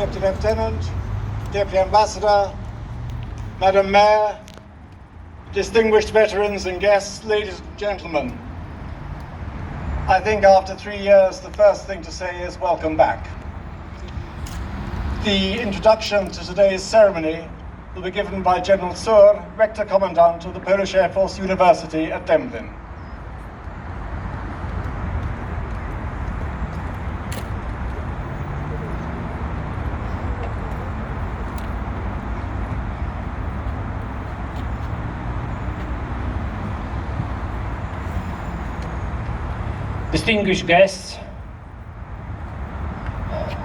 Deputy Lieutenant, Deputy Ambassador, Madam Mayor, distinguished veterans and guests, ladies and gentlemen. I think after 3 years, the first thing to say is welcome back. The introduction to today's ceremony will be given by General Sur, Rector Commandant of the Polish Air Force University at Demblin. Distinguished guests,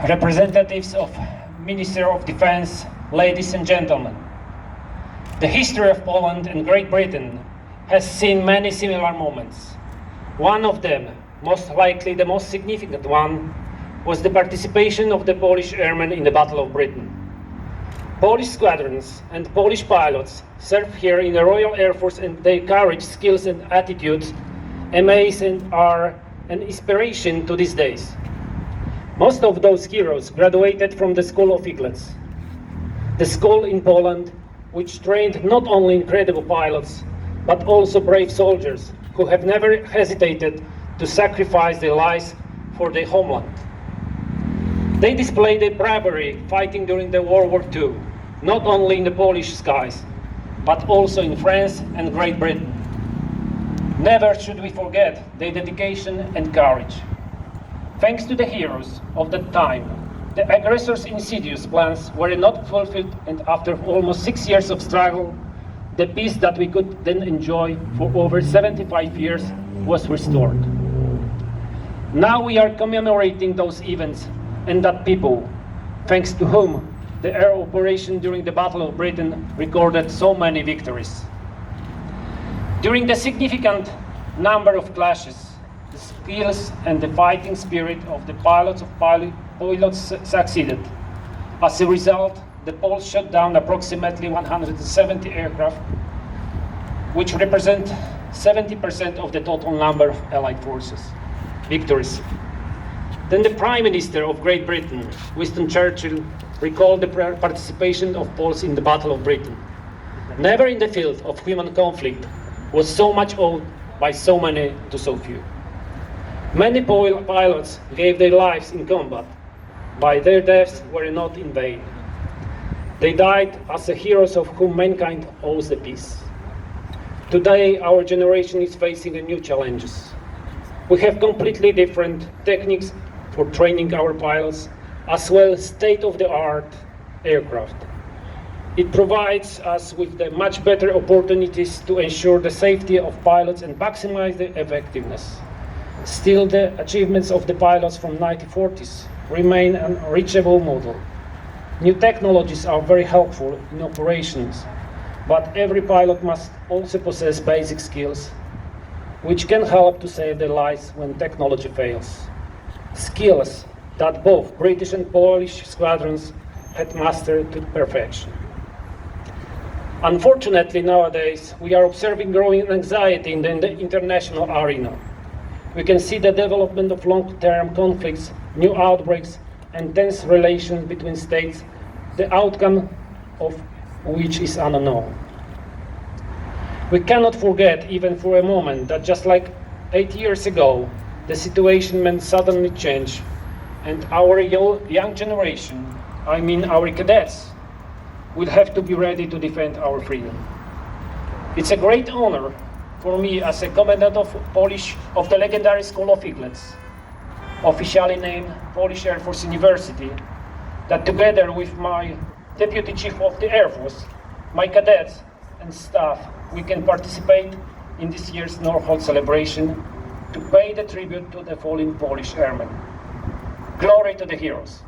representatives of Minister of Defense, ladies and gentlemen. The history of Poland and Great Britain has seen many similar moments. One of them, most likely the most significant one, was the participation of the Polish airmen in the Battle of Britain. Polish squadrons and Polish pilots serve here in the Royal Air Force, and their courage, skills and attitudes amaze and are an inspiration to these days. Most of those heroes graduated from the School of Eaglets, the school in Poland which trained not only incredible pilots but also brave soldiers who have never hesitated to sacrifice their lives for their homeland. They displayed their bravery fighting during the World War II, not only in the Polish skies but also in France and Great Britain. Never should we forget their dedication and courage. Thanks to the heroes of that time, the aggressors' insidious plans were not fulfilled, and after almost 6 years of struggle, the peace that we could then enjoy for over 75 years was restored. Now we are commemorating those events and that people, thanks to whom the air operation during the Battle of Britain recorded so many victories. During the significant number of clashes, the skills and the fighting spirit of the pilots succeeded. As a result, the Poles shot down approximately 170 aircraft, which represent 70% of the total number of Allied forces victories. Then the Prime Minister of Great Britain, Winston Churchill, recalled the participation of Poles in the Battle of Britain. Never in the field of human conflict was so much owed by so many to so few. Many pilots gave their lives in combat, but their deaths were not in vain. They died as the heroes of whom mankind owes the peace. Today, our generation is facing new challenges. We have completely different techniques for training our pilots, as well as state-of-the-art aircraft. It provides us with the much better opportunities to ensure the safety of pilots and maximize the effectiveness. Still, the achievements of the pilots from 1940s remain an unreachable model. New technologies are very helpful in operations, but every pilot must also possess basic skills which can help to save their lives when technology fails. Skills that both British and Polish squadrons had mastered to perfection. Unfortunately, nowadays, we are observing growing anxiety in the international arena. We can see the development of long-term conflicts, new outbreaks, and tense relations between states, the outcome of which is unknown. We cannot forget, even for a moment, that just like 8 years ago, the situation meant suddenly change, and our young generation, I mean our cadets, will have to be ready to defend our freedom. It's a great honor for me as a commandant of the legendary School of Eaglets, officially named Polish Air Force University, that together with my Deputy Chief of the Air Force, my cadets and staff, we can participate in this year's Norfolk celebration to pay the tribute to the fallen Polish airmen. Glory to the heroes.